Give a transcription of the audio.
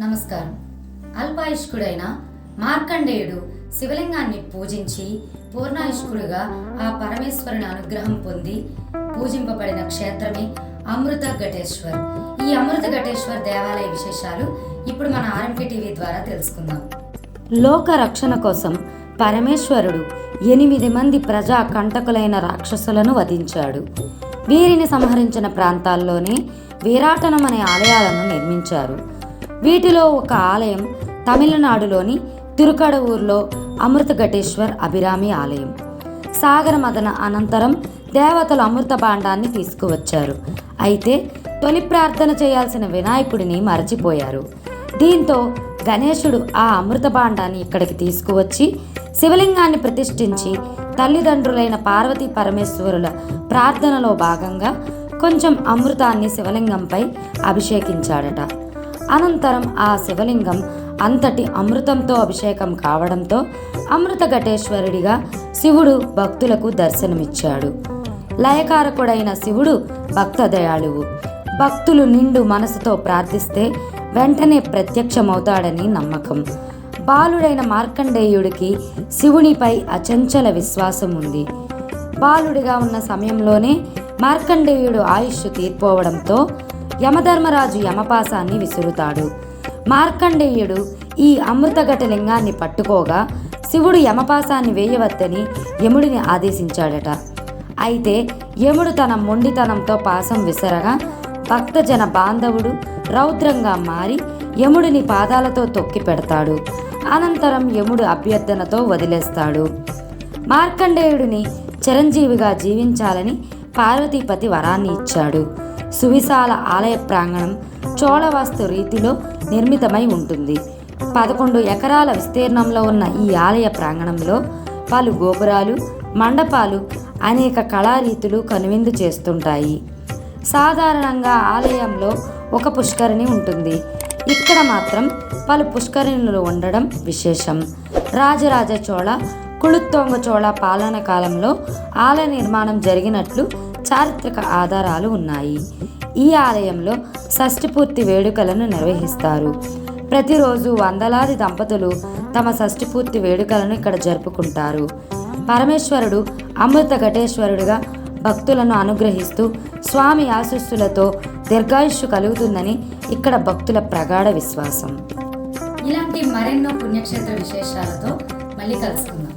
నమస్కారం. అల్పాయుష్కుడైన మార్కండేయుడు శివలింగాన్ని పూజించి పూర్ణాయుష్కుడుగా ఆ పరమేశ్వరుని అనుగ్రహం పొంది పూజింపబడిన క్షేత్రమే అమృత ఘటేశ్వర్. ఈ అమృత ఘటేశ్వర్ దేవాలయ విశేషాలు ఇప్పుడు మన ఆర్ఎంకే టీవీ ద్వారా తెలుసుకుందాం. లోక రక్షణ కోసం పరమేశ్వరుడు 8 మంది ప్రజా కంటకులైన రాక్షసులను వధించాడు. వీరిని సంహరించిన ప్రాంతాల్లోనే వీరాటనం అనే ఆలయాలను నిర్మించారు. వీటిలో ఒక ఆలయం తమిళనాడులోని తిరుకడవూరులో అమృత ఘటేశ్వర్ అభిరామి ఆలయం. సాగర మదన అనంతరం దేవతలు అమృత భాండాన్ని తీసుకువచ్చారు. అయితే తొలి ప్రార్థన చేయాల్సిన వినాయకుడిని మరచిపోయారు. దీంతో గణేశుడు ఆ అమృత భాండాన్ని ఇక్కడికి తీసుకువచ్చి శివలింగాన్ని ప్రతిష్ఠించి తల్లిదండ్రులైన పార్వతీ పరమేశ్వరుల ప్రార్థనలో భాగంగా కొంచెం అమృతాన్ని శివలింగంపై అభిషేకించాడట. అనంతరం ఆ శివలింగం అంతటి అమృతంతో అభిషేకం కావడంతో అమృత ఘటేశ్వరుడిగా శివుడు భక్తులకు దర్శనమిచ్చాడు. లయకారకుడైన శివుడు భక్త దయాళువు. భక్తులు నిండు మనసుతో ప్రార్థిస్తే వెంటనే ప్రత్యక్షమవుతాడని నమ్మకం. బాలుడైన మార్కండేయుడికి శివునిపై అచంచల విశ్వాసం ఉంది. బాలుడిగా ఉన్న సమయంలోనే మార్కండేయుడు ఆయుష్ తీర్పోవడంతో యమధర్మరాజు యమపాసాన్ని విసురుతాడు. మార్కండేయుడు ఈ అమృతఘట లింగాన్ని పట్టుకోగా శివుడు యమపాసాన్ని వేయవద్దని యముడిని ఆదేశించాడట. అయితే యముడు తన మొండితనంతో పాసం విసరగా భక్తజన బాంధవుడు రౌద్రంగా మారి యముడిని పాదాలతో తొక్కి పెడతాడు. అనంతరం యముడు అభ్యర్థనతో వదిలేస్తాడు. మార్కండేయుడిని చిరంజీవిగా జీవించాలని పార్వతీపతి వరాన్ని ఇచ్చాడు. సువిశాల ఆలయ ప్రాంగణం చోళవాస్తు రీతిలో నిర్మితమై ఉంటుంది. 11 ఎకరాల విస్తీర్ణంలో ఉన్న ఈ ఆలయ ప్రాంగణంలో పలు గోపురాలు, మండపాలు, అనేక కళారీతులు కనువిందు చేస్తుంటాయి. సాధారణంగా ఆలయంలో ఒక పుష్కరిణి ఉంటుంది. ఇక్కడ మాత్రం పలు పుష్కరిణులు ఉండడం విశేషం. రాజరాజ చోళ, కుళుత్తొంగ చోళ పాలన కాలంలో ఆలయ నిర్మాణం జరిగినట్లు చారిత్రక ఆధారాలు ఉన్నాయి. ఈ ఆలయంలో షష్ఠిపూర్తి వేడుకలను నిర్వహిస్తారు. ప్రతిరోజు వందలాది దంపతులు తమ షష్ఠిపూర్తి వేడుకలను ఇక్కడ జరుపుకుంటారు. పరమేశ్వరుడు అమృత ఘటేశ్వరుడిగా భక్తులను అనుగ్రహిస్తూ స్వామి ఆశీస్సులతో దీర్ఘాయుష్షు కలుగుతుందని ఇక్కడ భక్తుల ప్రగాఢ విశ్వాసం. ఇలాంటి మరెన్నో పుణ్యక్షేత్ర విశేషాలతో మళ్ళీ కలుసుకుందాం.